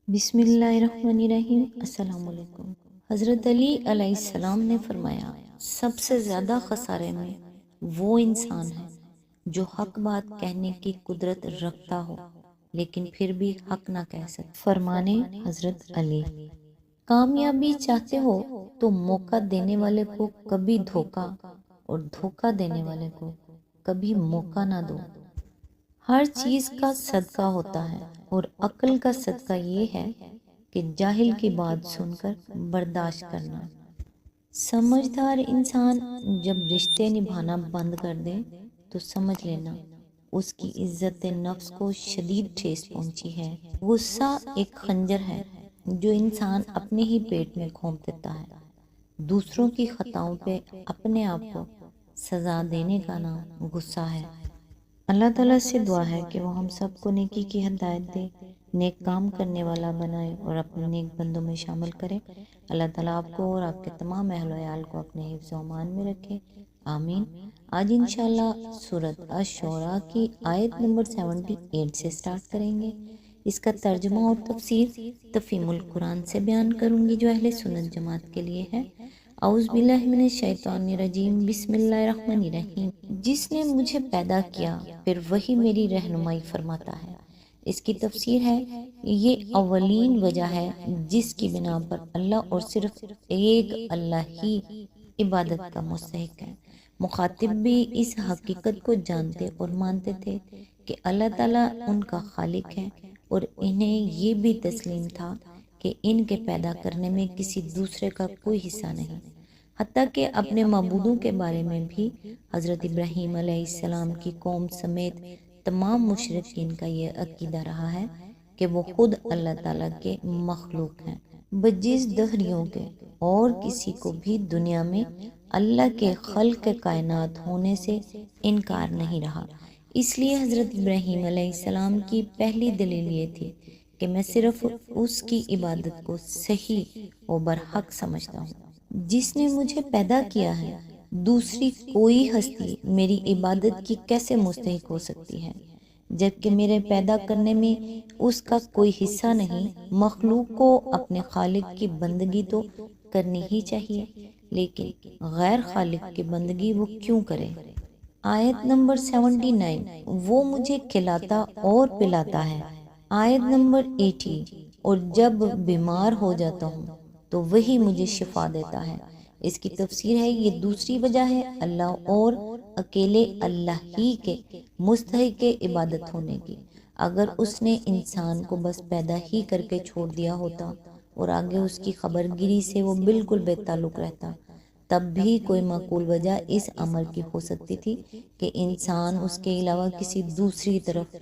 بسم اللہ الرحمن الرحیم۔ السلام علیکم۔ حضرت علی علیہ السلام نے فرمایا، سب سے زیادہ خسارے میں وہ انسان ہے جو حق بات کہنے کی قدرت رکھتا ہو لیکن پھر بھی حق نہ کہہ سکے۔ فرمانے حضرت علی۔ کامیابی چاہتے ہو تو موقع دینے والے کو کبھی دھوکا اور دھوکا دینے والے کو کبھی موقع نہ دو۔ ہر چیز کا صدقہ ہوتا ہے اور عقل کا صدقہ یہ ہے کہ جاہل کی بات سن کر برداشت کرنا۔ سمجھدار انسان جب رشتے نبھانا بند کر دے تو سمجھ لینا اس کی عزت نفس کو شدید ٹھیس پہنچی ہے۔ غصہ ایک خنجر ہے جو انسان اپنے ہی پیٹ میں گھونپ دیتا ہے۔ دوسروں کی خطاؤں پہ اپنے آپ کو سزا دینے کا نام غصہ ہے۔ اللہ تعالیٰ سے دعا ہے کہ وہ ہم سب کو نیکی کی ہدایت دے، نیک کام کرنے والا بنائے اور اپنے نیک بندوں میں شامل کرے۔ اللہ تعالیٰ آپ کو اور آپ کے تمام اہل و عیال کو اپنے حفظ و امان میں رکھے، آمین۔ آج انشاءاللہ سورۃ الشعراء کی آیت نمبر 78 سے سٹارٹ کریں گے۔ اس کا ترجمہ اور تفسیر تفہیم القرآن سے بیان کروں گی جو اہل سنت جماعت کے لیے ہے۔ اعوذ باللہ من الشیطان الرجیم، بسم اللہ الرحمن الرحیم۔ جس نے مجھے پیدا کیا پھر وہی میری رہنمائی فرماتا ہے۔ اس کی تفسیر ہے، یہ اولین وجہ ہے جس کی بنا پر اللہ اور صرف ایک اللہ ہی عبادت کا مستحق ہے۔ مخاطب بھی اس حقیقت کو جانتے اور مانتے تھے کہ اللہ تعالیٰ ان کا خالق ہے، اور انہیں یہ بھی تسلیم تھا کہ ان کے پیدا کرنے میں کسی دوسرے کا کوئی حصہ نہیں۔ حتیٰ کہ اپنے معبودوں کے بارے میں بھی حضرت ابراہیم علیہ السلام کی قوم سمیت تمام مشرکین کا یہ عقیدہ رہا ہے کہ وہ خود اللہ تعالیٰ کے مخلوق ہیں، بجز دہریوں کے، اور کسی کو بھی دنیا میں اللہ کے خلق کائنات ہونے سے انکار نہیں رہا۔ اس لیے حضرت ابراہیم علیہ السلام کی پہلی دلیل یہ تھی کہ میں صرف اس کی عبادت کو صحیح و برحق سمجھتا ہوں۔ جس نے مجھے پیدا کیا ہے، دوسری کوئی ہستی میری عبادت کی کیسے مستحق ہو سکتی ہے، جبکہ میرے پیدا کرنے میں اس کا کوئی حصہ نہیں۔ مخلوق کو اپنے خالق کی بندگی تو کرنی ہی چاہیے، لیکن غیر خالق کی بندگی وہ کیوں کرے؟ آیت نمبر 79، وہ مجھے کھلاتا اور پلاتا ہے۔ آیت نمبر 80، اور جب بیمار ہو جاتا ہوں تو وہی مجھے شفا دیتا ہے۔ اس کی تفسیر ہے، یہ دوسری وجہ ہے اللہ اور اکیلے اللہ ہی کے مستحق عبادت ہونے کی۔ اگر اس نے انسان کو بس پیدا ہی کر کے چھوڑ دیا ہوتا اور آگے اس کی خبر گیری سے وہ بالکل بے تعلق رہتا، تب بھی کوئی معقول وجہ اس عمل کی ہو سکتی تھی کہ انسان اس کے علاوہ کسی دوسری طرف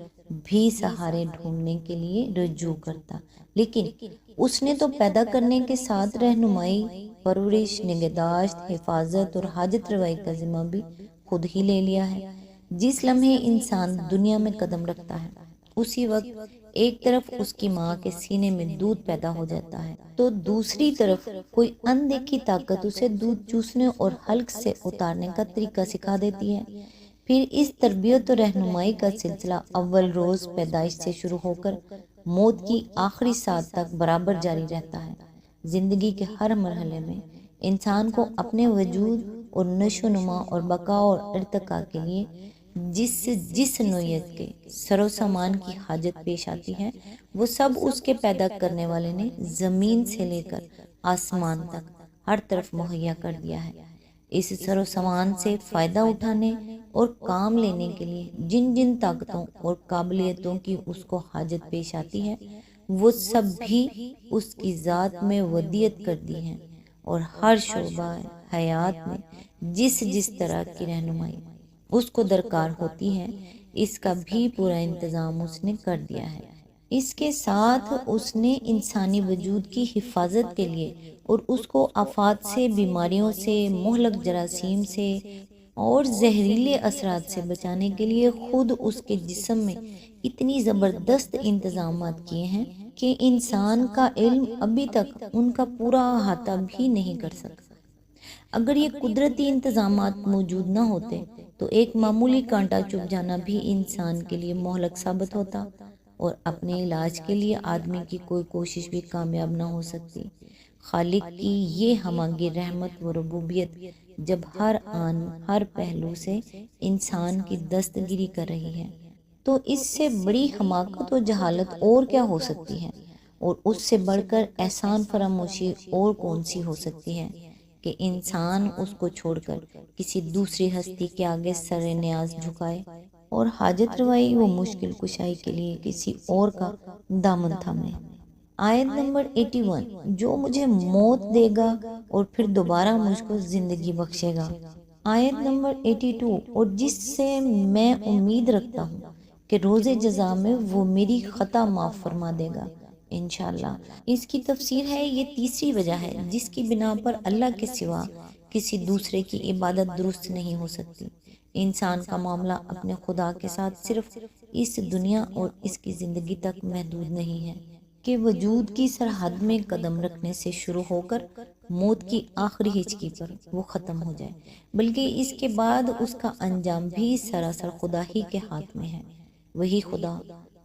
بھی سہارے ڈھونڈنے کے لیے رجوع کرتا، لیکن اس نے تو پیدا کرنے کے ساتھ رہنمائی، پرورش، نگہداشت، حفاظت اور حاجت روائی کا ذمہ بھی خود ہی لے لیا ہے۔ جس لمحے انسان دنیا میں قدم رکھتا ہے، اسی وقت ایک طرف اس کی ماں کے سینے میں دودھ پیدا ہو جاتا ہے تو دوسری طرف کوئی اندیکھی طاقت اسے دودھ چوسنے اور حلق سے اتارنے کا طریقہ سکھا دیتی ہے۔ پھر اس تربیت و رہنمائی کا سلسلہ اول روز پیدائش سے شروع ہو کر موت کی آخری ساتھ تک برابر جاری رہتا ہے۔ زندگی کے ہر مرحلے میں انسان کو اپنے وجود اور نشو و نما اور بقا اور ارتقاء کے لیے جس نوعیت کے سر و سامان کی حاجت پیش آتی ہے، وہ سب اس کے پیدا کرنے والے نے زمین سے لے کر آسمان تک ہر طرف مہیا کر دیا ہے۔ اس سر و سامان سے فائدہ اٹھانے اور کام لینے کے لیے جن جن طاقتوں اور قابلیتوں کی اس کو حاجت پیش آتی ہے، وہ سب بھی اس کی ذات میں ودیت کر دی ہیں، اور ہر شعبہ حیات میں جس طرح کی رہنمائی اس کو درکار ہوتی ہے، اس کا بھی پورا انتظام اس نے کر دیا ہے۔ اس کے ساتھ اس نے انسانی وجود کی حفاظت کے لیے اور اس کو آفات سے، بیماریوں سے، مہلک جراثیم سے اور زہریلے اثرات سے بچانے کے لیے خود اس کے جسم میں اتنی زبردست انتظامات کیے ہیں کہ انسان کا علم ابھی تک ان کا پورا احاطہ بھی نہیں کر سکتا۔ اگر یہ قدرتی انتظامات موجود نہ ہوتے تو ایک معمولی کانٹا چبھ جانا بھی انسان کے لیے مہلک ثابت ہوتا، اور اپنے علاج کے لیے آدمی کی کوئی کوشش بھی کامیاب نہ ہو سکتی۔ خالق کی یہ ہمانگیر رحمت و ربوبیت جب ہر آن ہر پہلو سے انسان کی دستگیری کر رہی ہے تو اس سے بڑی حماقت و جہالت اور کیا ہو سکتی ہے، اور اس سے بڑھ کر احسان فراموشی اور کون سی ہو سکتی ہے کہ انسان اس کو چھوڑ کر کسی دوسری ہستی کے آگے سر نیاز جھکائے اور حاجت روائی و مشکل کشائی کے لیے کسی اور کا دامن تھامے۔ آیت نمبر 81، جو مجھے موت دے گا اور پھر دوبارہ مجھ کو زندگی بخشے گا۔ آیت نمبر 82، اور جس سے میں امید رکھتا ہوں کہ روز جزا میں وہ میری خطا معاف فرما دے گا انشاءاللہ۔ اس کی تفسیر ہے، یہ تیسری وجہ ہے جس کی بنا پر اللہ کے سوا کسی دوسرے کی عبادت درست نہیں ہو سکتی۔ انسان کا معاملہ اپنے خدا کے ساتھ صرف اس دنیا اور اس کی زندگی تک محدود نہیں ہے کہ وجود کی سرحد میں قدم رکھنے سے شروع ہو کر موت کی آخری ہچکی پر وہ ختم ہو جائے، بلکہ اس کے بعد اس کا انجام بھی سراسر خدا ہی کے ہاتھ میں ہے۔ وہی خدا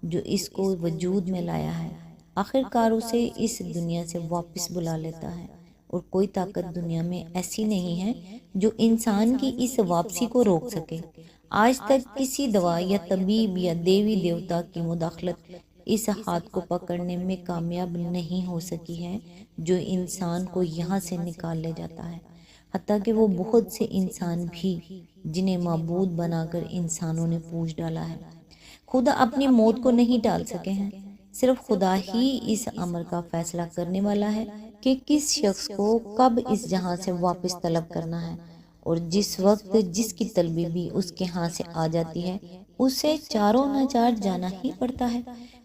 جو اس کو وجود میں لایا ہے آخر کار اسے اس دنیا سے واپس بلا لیتا ہے، اور کوئی طاقت دنیا میں ایسی نہیں ہے جو انسان کی اس واپسی کو روک سکے۔ آج تک کسی دوا یا طبیب یا دیوی دیوتا کی مداخلت اس ہاتھ کو پکڑنے میں کامیاب نہیں ہو سکی ہے جو انسان کو یہاں سے نکال لے جاتا ہے، حتیٰ کہ وہ بہت سے انسان بھی جنہیں معبود بنا کر انسانوں نے پوج ڈالا ہے خدا اپنی موت کو نہیں ٹال سکے ہیں۔ صرف خدا ہی اس امر کا فیصلہ کرنے والا ہے کہ کس شخص کو کب اس جہاں سے واپس طلب کرنا ہے، اور جس وقت جس کی طلبی بھی اس کے ہاں سے آ جاتی ہے اسے چاروں نہ چار جانا ہی پڑتا ہے۔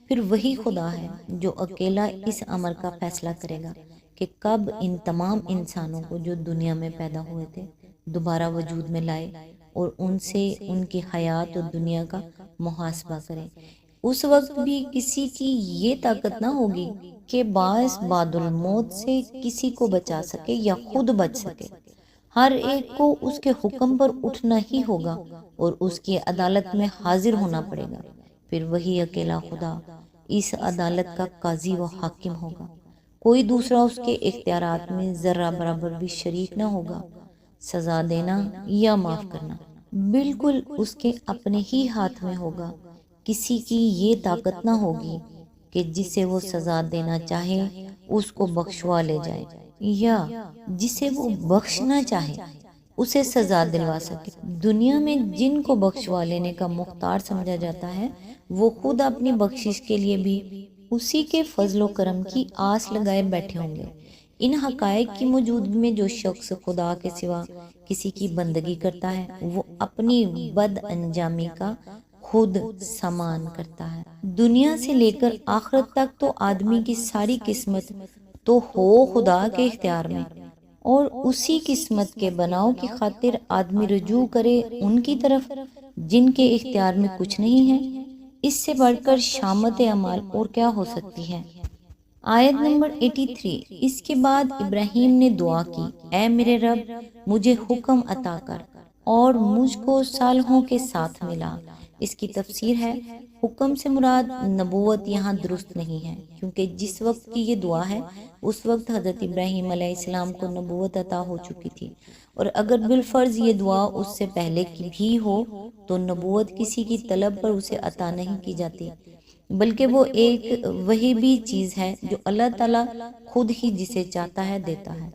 پھر وہی خدا ہے جو اکیلا اس امر کا فیصلہ کرے گا کہ کب ان تمام انسانوں کو جو دنیا میں پیدا ہوئے تھے دوبارہ وجود میں لائے اور ان سے ان کی حیات و دنیا کا محاسبہ کرے۔ اس وقت بھی کسی کی یہ طاقت نہ ہوگی کہ باعث بعد الموت سے کسی کو بچا سکے یا خود بچ سکے۔ ہر ایک کو اس کے حکم پر اٹھنا ہی ہوگا اور اس کی عدالت میں حاضر ہونا پڑے گا۔ پھر وہی اکیلا خدا اس عدالت کا قاضی و حاکم ہوگا، کوئی دوسرا اس کے اختیارات میں ذرہ برابر بھی شریک نہ ہوگا۔ سزا دینا یا معاف کرنا بالکل اس کے اپنے ہی ہاتھ میں ہوگا۔ کسی کی یہ طاقت نہ ہوگی کہ جسے وہ سزا دینا چاہے اس کو بخشوا لے جائے، یا جسے وہ بخشنا چاہے اسے سزا دلوا سکے۔ دنیا میں جن کو بخشوا لینے کا مختار سمجھا جاتا ہے وہ خود اپنی بخشش کے لیے بھی اسی کے فضل و کرم کی آس لگائے بیٹھے ہوں گے۔ ان حقائق کی موجودگی میں جو شخص خدا کے سوا کسی کی بندگی کرتا ہے وہ اپنی بد انجامی کا خود سامان کرتا ہے۔ دنیا سے لے کر آخرت تک تو آدمی کی ساری قسمت تو ہو خدا کے اختیار میں، اور اسی قسمت کے بناؤ کی خاطر آدمی رجوع کرے ان کی طرف جن کے اختیار میں کچھ نہیں ہے۔ اس سے بڑھ کر شامت عمال اور کیا ہو سکتی ہے۔ آیت نمبر 83، اس کے بعد ابراہیم نے دعا کی، اے میرے رب مجھے حکم عطا کر اور مجھ کو صالحوں کے ساتھ ملا۔ اس کی تفسیر ہے، حکم سے مراد نبوت یہاں درست نہیں ہے، کیونکہ جس وقت کی یہ دعا ہے اس وقت حضرت ابراہیم علیہ السلام کو نبوت عطا ہو چکی تھی، اور اگر بالفرض یہ دعا اس سے پہلے کی بھی ہو تو نبوت کسی کی طلب پر اسے عطا نہیں کی جاتی، بلکہ وہ ایک وہی بھی چیز ہے جو اللہ تعالیٰ خود ہی جسے چاہتا ہے دیتا ہے۔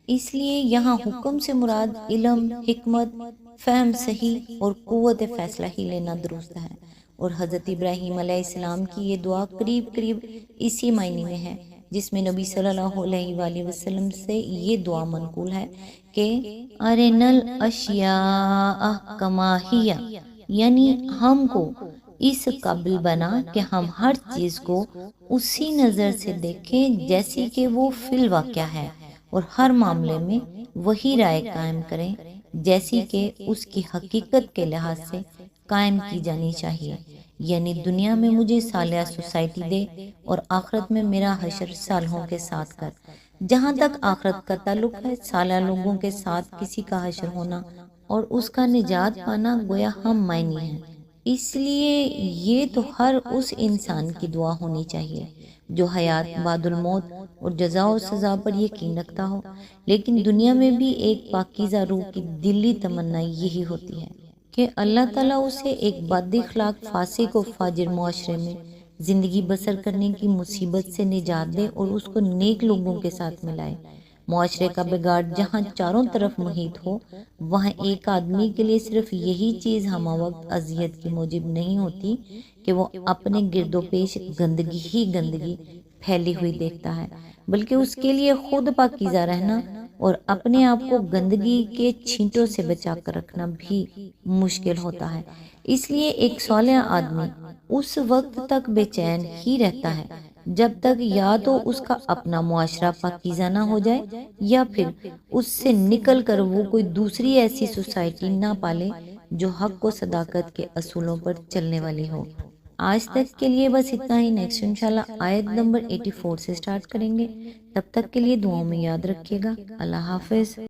اس لیے یہاں حکم سے مراد علم، حکمت، فہم صحیح اور قوت فیصلہ ہی لینا درست ہے، اور حضرت ابراہیم علیہ السلام کی یہ دعا قریب قریب اسی معنی میں ہے جس میں نبی صلی اللہ علیہ وآلہ وسلم سے یہ دعا منقول ہے کہ ارنل اشیاء کما ہی، یعنی ہم کو اس قابل بنا کہ ہم ہر چیز کو اسی نظر سے دیکھیں جیسی کہ وہ فی الواقع ہے، اور ہر معاملے میں وہی رائے قائم کریں جیسی کہ اس کی حقیقت کے لحاظ سے قائم کی جانی چاہیے۔ یعنی دنیا میں مجھے صالحہ سوسائٹی دے اور آخرت میں میرا حشر صالحوں کے ساتھ کر۔ جہاں تک آخرت کا تعلق ہے، صالح لوگوں کے ساتھ کسی کا حشر ہونا اور اس کا نجات پانا گویا ہم معنی ہیں۔ اس لیے یہ تو ہر اس انسان کی دعا ہونی چاہیے جو حیات بعد الموت اور جزا و سزا پر یقین رکھتا ہو۔ لیکن دنیا میں بھی ایک پاکیزہ روح کی دلی تمنا یہی ہوتی ہے کہ اللہ تعالیٰ اسے ایک بد اخلاق فاسق و فاجر معاشرے میں زندگی بسر کرنے کی مصیبت سے نجات دے اور اس کو نیک لوگوں کے ساتھ ملائے۔ معاشرے کا بگاڑ جہاں چاروں طرف محیط ہو، وہاں ایک آدمی کے لیے صرف یہی چیز ہمہ وقت اذیت کی موجب نہیں ہوتی کہ وہ اپنے گرد و پیش گندگی ہی گندگی پھیلی ہوئی دیکھتا ہے، بلکہ اس کے لیے خود پاکیزہ رہنا اور اپنے آپ کو گندگی کے چھینٹوں سے بچا کر رکھنا بھی مشکل ہوتا ہے۔ اس لیے ایک صالح آدمی اس وقت تک بے چین ہی رہتا ہے جب تک یا تو اس کا اپنا معاشرہ پاکیزہ نہ ہو جائے یا پھر اس سے نکل کر وہ کوئی دوسری ایسی سوسائٹی نہ پالے جو حق و صداقت کے اصولوں پر چلنے والی ہو۔ آج تک کے لیے بس اتنا ہی، نیکسٹ انشاءاللہ آیت نمبر 84 سے سٹارٹ کریں گے۔ تب تک کے لیے دعاؤں میں یاد رکھیے گا۔ اللہ حافظ۔